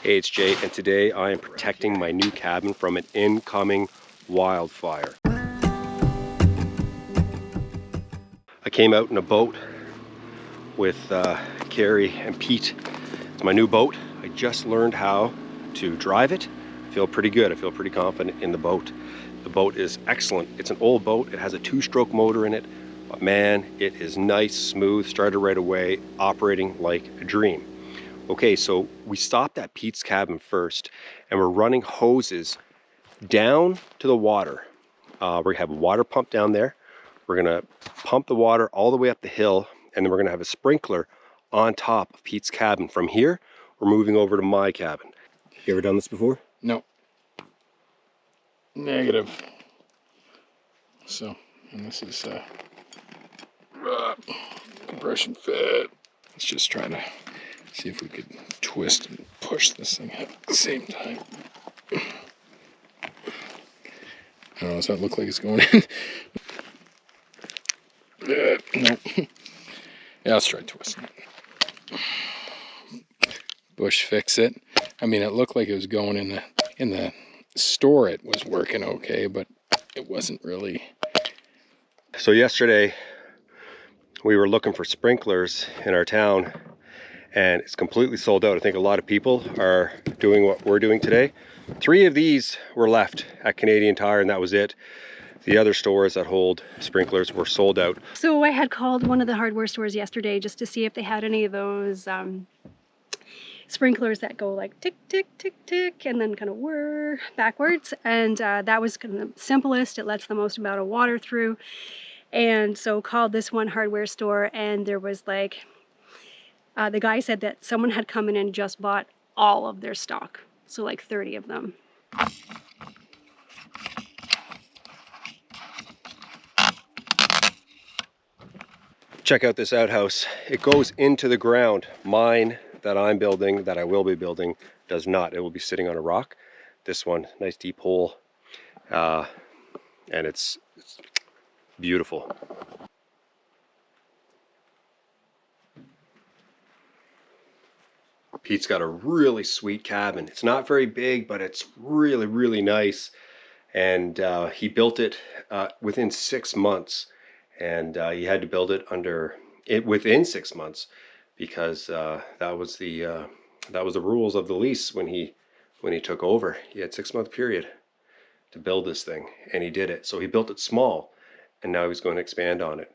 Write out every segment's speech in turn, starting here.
Hey, it's Jay, and today I am protecting my new cabin from an incoming wildfire. I came out in a boat with Carrie and Pete. It's my new boat. I just learned how to drive it. I feel pretty good. I feel pretty confident in the boat. The boat is excellent. It's an old boat. It has a 2-stroke motor in it, but man, it is nice, smooth, started right away, operating like a dream. Okay, so we stopped at Pete's cabin first, and we're running hoses down to the water. We have a water pump down there. We're gonna pump the water all the way up the hill, and then we're gonna have a sprinkler on top of Pete's cabin. From here, we're moving over to my cabin. You ever done this before? No. Negative. So, and this is compression fit. Let's just try to see if we could twist and push this thing at the same time. I don't know, does that look like it's going in? No. Yeah, let's try twisting it. Bush fix it. I mean, it looked like it was going in the store. It was working okay, but it wasn't really. So yesterday, we were looking for sprinklers in our town, and it's completely sold out. I think a lot of people are doing what we're doing today. 3 of these were left at Canadian Tire, and that was it. The other stores that hold sprinklers were sold out. So I had called one of the hardware stores yesterday just to see if they had any of those sprinklers that go like tick, tick, tick, tick, and then kind of whir backwards. And that was kind of the simplest. It lets the most amount of water through. And so called this one hardware store, and there was like, the guy said that someone had come in and just bought all of their stock. So like 30 of them. Check out this outhouse. It goes into the ground. Mine that I'm building, that I will be building, does not. It will be sitting on a rock. This one, nice deep hole, and it's beautiful. Pete's got a really sweet cabin. It's not very big, but it's really, really nice. And he built it within 6 months. And he had to build it within 6 months because that was the rules of the lease when he took over. He had 6-month period to build this thing, and he did it. So he built it small, and now he's going to expand on it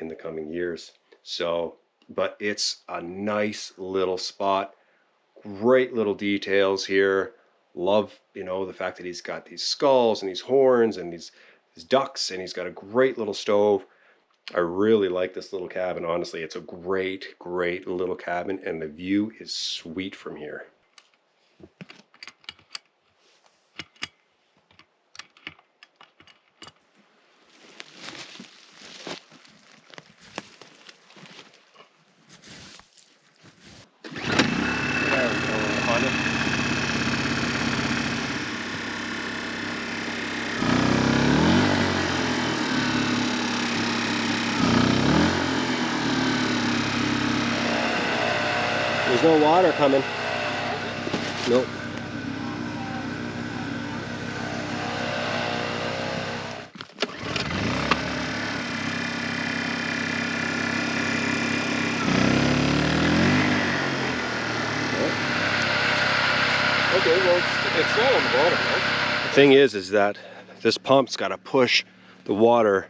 in the coming years. So, but it's a nice little spot, great little details here. Love, the fact that he's got these skulls and these horns and these ducks, and he's got a great little stove. I really like this little cabin. Honestly, it's a great, great little cabin, and the view is sweet from here. There's no water coming. Nope. Okay, well, it's not on the bottom, right? The thing is that this pump's got to push the water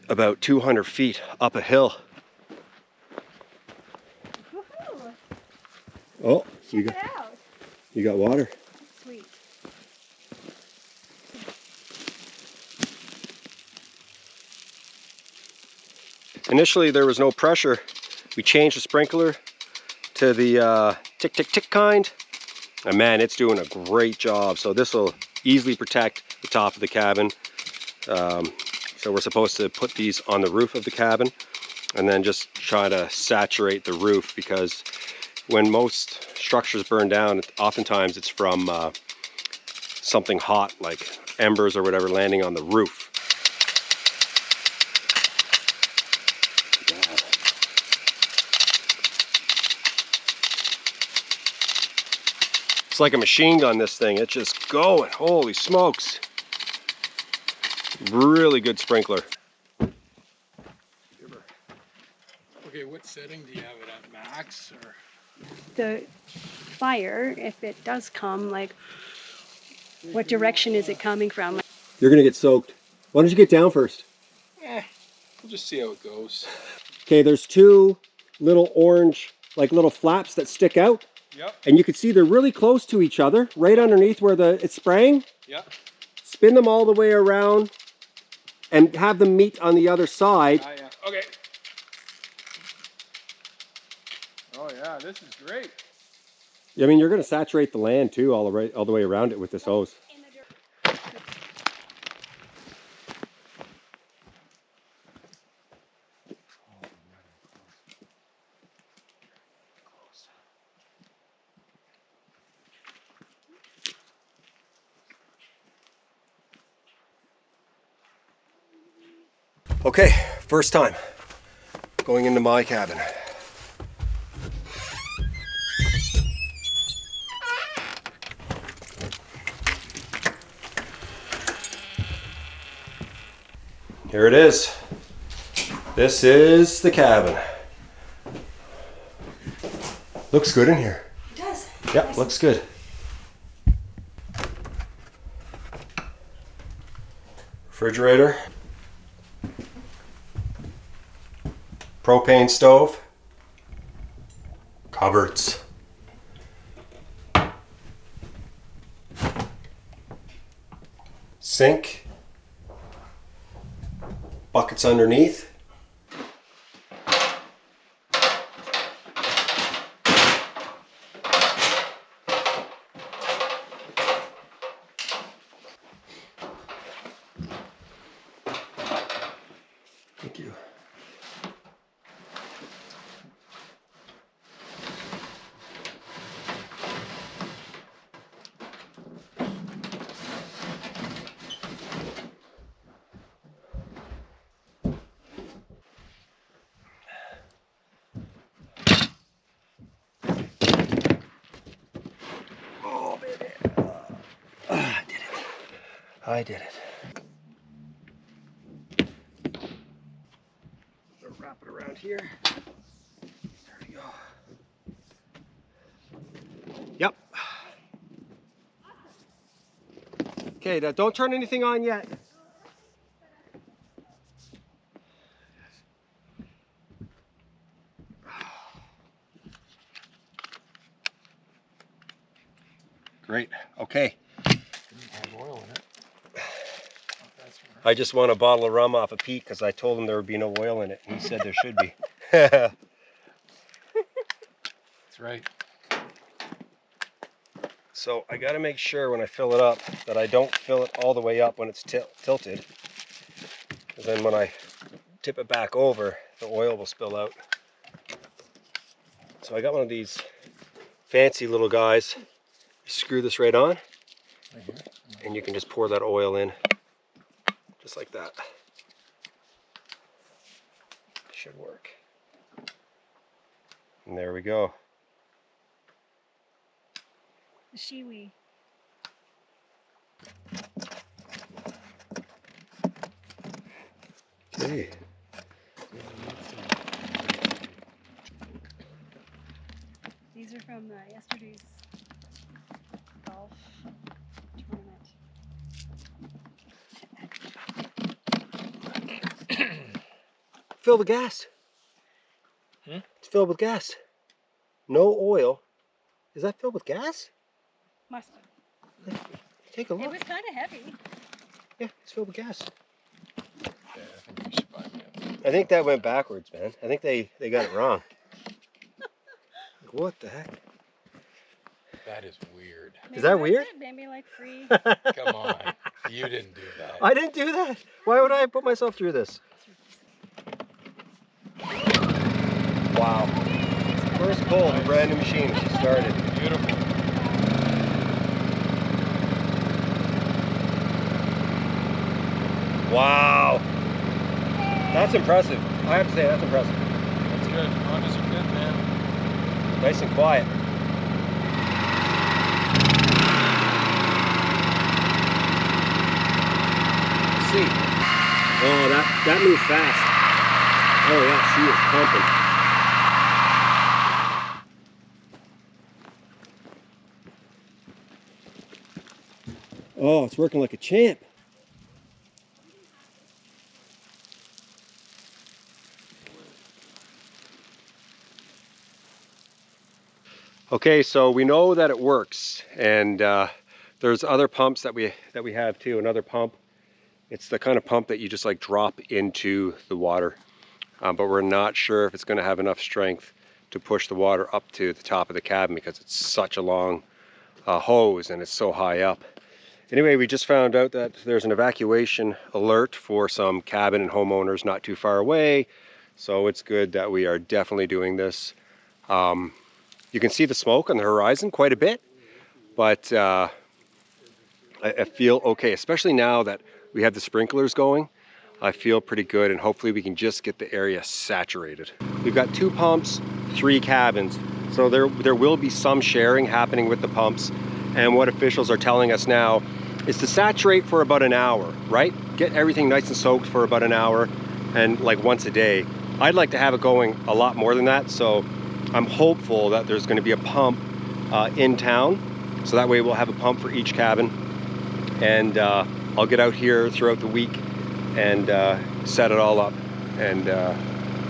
about 200 feet up a hill. Oh, you got water. Sweet. Initially, there was no pressure. We changed the sprinkler to the tick, tick, tick kind. And man, it's doing a great job. So this will easily protect the top of the cabin. So we're supposed to put these on the roof of the cabin and then just try to saturate the roof, because when most structures burn down, oftentimes it's from something hot like embers or whatever landing on the roof. It's like a machine gun, this thing. It's just going. Holy smokes. Really good sprinkler. Okay, what setting do you have it at? Max or? The fire, if it does come, like, what direction is it coming from? You're gonna get soaked. Why don't you get down first? We'll just see how it goes. Okay, there's two little orange, like little flaps that stick out. Yep. And you can see they're really close to each other, right underneath where it's spraying. Yep. Spin them all the way around and have them meet on the other side. Yeah. Okay. Oh yeah, this is great. I mean, you're gonna saturate the land too, all the way around it with this hose. Okay, first time going into my cabin. Here it is. This is the cabin. Looks good in here. It does. Yep, looks good. Refrigerator. Propane stove. Cupboards. Sink. Buckets underneath. Thank you. Oh, baby. I did it. I did it. Wrap it around here. There we go. Yep. Okay, now don't turn anything on yet. Great. Okay. Have oil in it. I just won a bottle of rum off of Pete because I told him there would be no oil in it, and he said there should be. That's right. So I got to make sure when I fill it up that I don't fill it all the way up when it's tilted, because then when I tip it back over, the oil will spill out. So I got one of these fancy little guys. You screw this right on, Right here. and you can just pour that oil in, just like that. Should work. And there we go. The shiwi. Okay. These are from yesterday's golf tournament. Fill the gas. It's filled with gas. No oil. Is that filled with gas? Must have. Take a It look. was kind of heavy. Yeah, it's filled with gas. Yeah, I think you should buy me I think that went backwards, man. I think they got it wrong. What the heck? That is weird. Maybe that that's weird? it. Maybe like free. Come on. You didn't do that. I didn't do that. Why would I put myself through this? Wow. First pull of a brand new machine. She started. Beautiful. Wow. That's impressive. I have to say, that's impressive. That's good. Hondas are good, man. Nice and quiet. see. Oh, that moved fast. Oh yeah, she is pumping. Oh, it's working like a champ. Okay, so we know that it works, and there's other pumps that we have too. Another pump. It's the kind of pump that you just like drop into the water, but we're not sure if it's going to have enough strength to push the water up to the top of the cabin because it's such a long hose and it's so high up. Anyway, we just found out that there's an evacuation alert for some cabin and homeowners not too far away, so it's good that we are definitely doing this. You can see the smoke on the horizon quite a bit, but I feel okay, especially now that we have the sprinklers going. I feel pretty good, and hopefully we can just get the area saturated. We've got 2 pumps, 3 cabins, so there will be some sharing happening with the pumps. And what officials are telling us now is to saturate for about an hour, right? Get everything nice and soaked for about an hour, and like once a day. I'd like to have it going a lot more than that, so I'm hopeful that there's going to be a pump in town, so that way we'll have a pump for each cabin. And I'll get out here throughout the week and set it all up and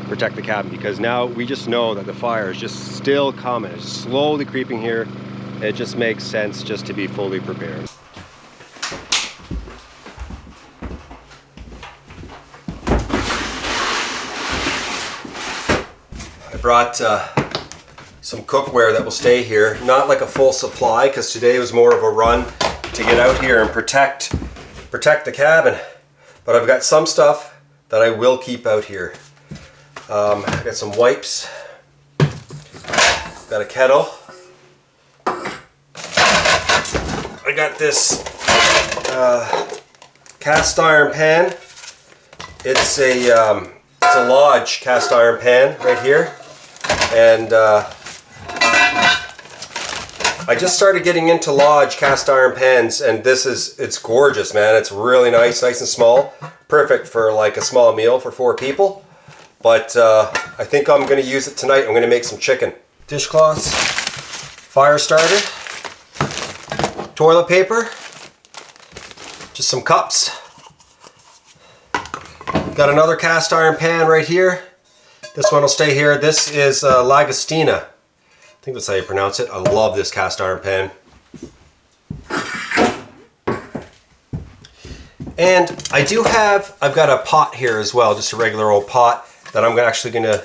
protect the cabin, because now we just know that the fire is just still coming. It's slowly creeping here. It just makes sense just to be fully prepared. I brought some cookware that will stay here. Not like a full supply, because today was more of a run to get out here and protect the cabin. But I've got some stuff that I will keep out here. I got some wipes. Got a kettle. I got this cast iron pan. It's a Lodge cast iron pan right here, and I just started getting into Lodge cast iron pans, and it's gorgeous, man. It's really nice and small, perfect for like a small meal for 4 people. But I think I'm going to use it tonight. I'm going to make some chicken. Dishcloths, fire starter, toilet paper, just some cups. Got another cast iron pan right here. This one will stay here. This is Lagostina. I think that's how you pronounce it. I love this cast iron pan. And I've got a pot here as well, just a regular old pot that I'm actually gonna,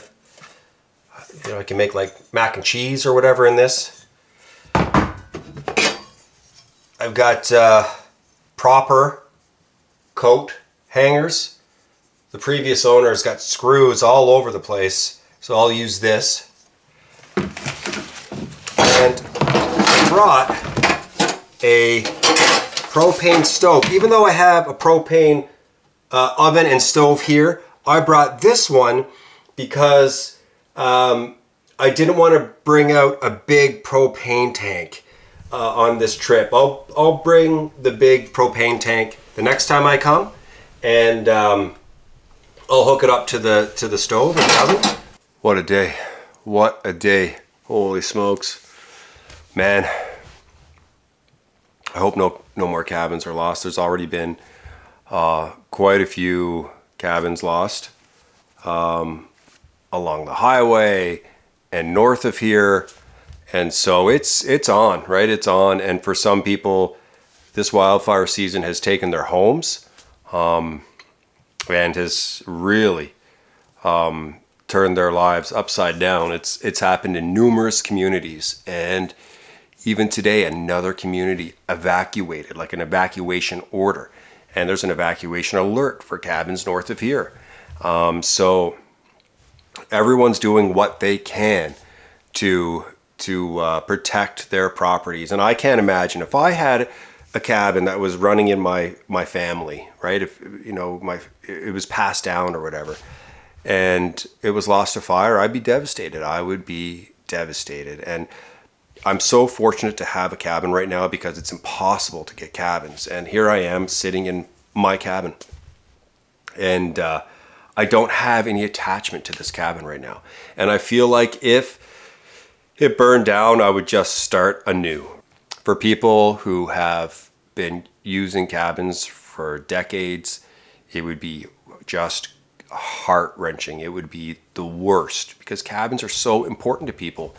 I can make like mac and cheese or whatever in this. I've got proper coat hangers. The previous owner's got screws all over the place, so I'll use this. And I brought a propane stove. Even though I have a propane oven and stove here, I brought this one because I didn't want to bring out a big propane tank on this trip. I'll bring the big propane tank the next time I come, and I'll hook it up to the stove and oven. What a day. What a day. Holy smokes. Man, I hope no more cabins are lost. There's already been quite a few cabins lost along the highway and north of here. And so it's on, right? It's on. And for some people, this wildfire season has taken their homes and has really turned their lives upside down. It's happened in numerous communities, and even today another community evacuated, like an evacuation order, and there's an evacuation alert for cabins north of here. So everyone's doing what they can to protect their properties. And I can't imagine if I had a cabin that was running in my family, right? If it was passed down or whatever, and it was lost to fire, I'd be devastated. I would be devastated. And I'm so fortunate to have a cabin right now because it's impossible to get cabins. And here I am sitting in my cabin. And I don't have any attachment to this cabin right now. And I feel like if it burned down, I would just start anew. For people who have been using cabins for decades, it would be just heart-wrenching. It would be the worst because cabins are so important to people,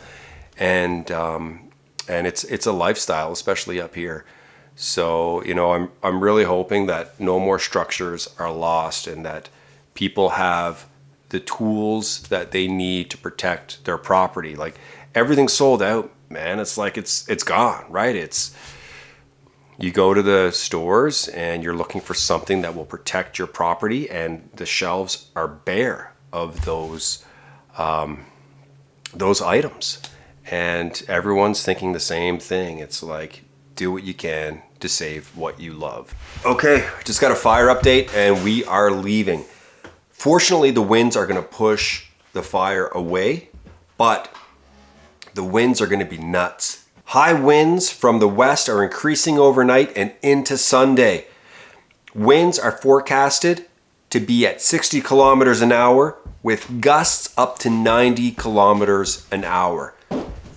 and it's a lifestyle, especially up here. So I'm really hoping that no more structures are lost and that people have the tools that they need to protect their property. Like everything's sold out, man. It's like it's gone, right? You go to the stores and you're looking for something that will protect your property, and the shelves are bare of those items. And everyone's thinking the same thing. It's like, do what you can to save what you love. Okay, just got a fire update and we are leaving. Fortunately, the winds are going to push the fire away, but the winds are going to be nuts. High winds from the west are increasing overnight and into Sunday. Winds are forecasted to be at 60 kilometers an hour with gusts up to 90 kilometers an hour.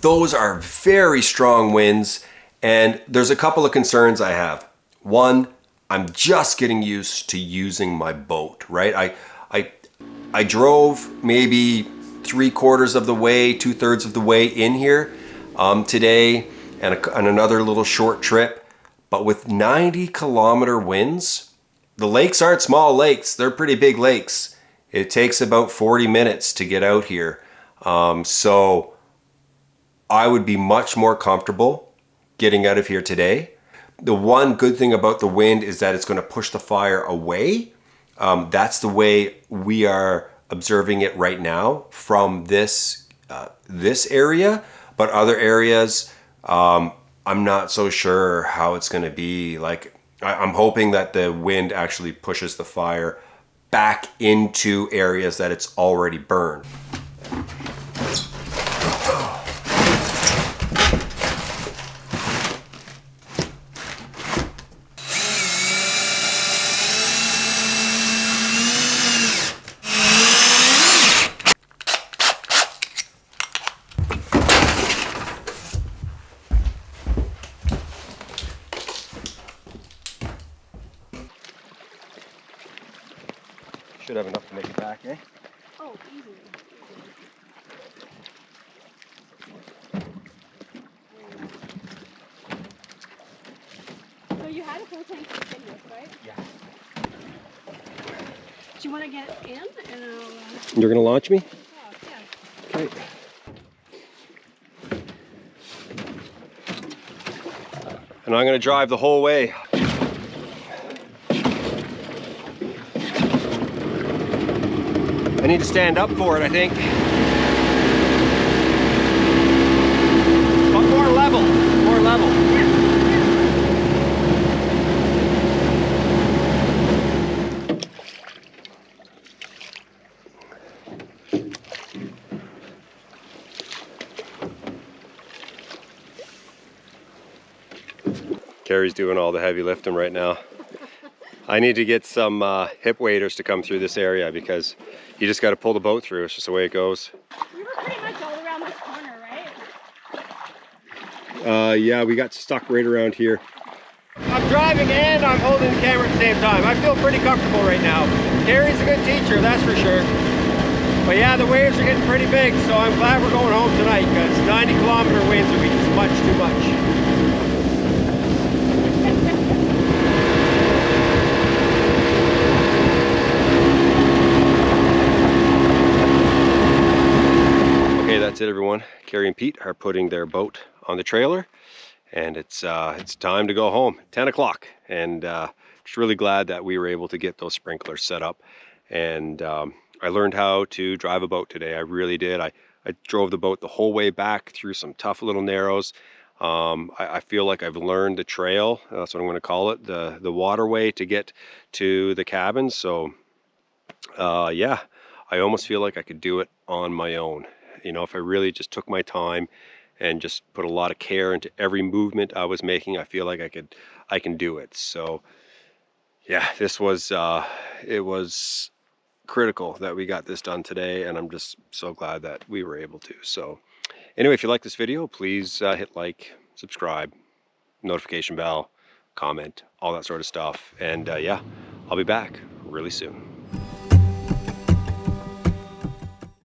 Those are very strong winds, and there's a couple of concerns I have. One, I'm just getting used to using my boat, right? I drove maybe 3/4 of the way, 2/3 of the way in here today, and another little short trip. But with 90-kilometer winds, the lakes aren't small lakes. They're pretty big lakes. It takes about 40 minutes to get out here. So I would be much more comfortable getting out of here today. The one good thing about the wind is that it's going to push the fire away. That's the way we are observing it right now from this area. But other areas, I'm not so sure how it's going to be. Like, I'm hoping that the wind actually pushes the fire back into areas that it's already burned. Should have enough to make it back, eh? Oh, easily. So you had a full tank continuous, right? Yeah. Do you want to get in and You're gonna launch me? oh, yeah. Okay. And I'm gonna drive the whole way. I need to stand up for it, I think. But more level, more level. Carrie's doing all the heavy lifting right now. I need to get some hip waders to come through this area because you just got to pull the boat through. It's just the way it goes. We were pretty much all around this corner, right? Yeah, we got stuck right around here. I'm driving and I'm holding the camera at the same time. I feel pretty comfortable right now. Carrie's a good teacher, that's for sure. But yeah, the waves are getting pretty big, so I'm glad we're going home tonight because 90-kilometer winds would be just much too much. That's it, everyone. Carrie and Pete are putting their boat on the trailer, and it's time to go home. 10 o'clock, and just really glad that we were able to get those sprinklers set up. And I learned how to drive a boat today. I really did. I drove the boat the whole way back through some tough little narrows. I feel like I've learned the trail. That's what I'm going to call it, the waterway to get to the cabin. So yeah, I almost feel like I could do it on my own. You know, if I really just took my time and just put a lot of care into every movement I was making, I feel like I can do it. So yeah, this was it was critical that we got this done today, and I'm just so glad that we were able to. So anyway, if you like this video, please hit like, subscribe, notification bell, comment, all that sort of stuff. And yeah, I'll be back really soon.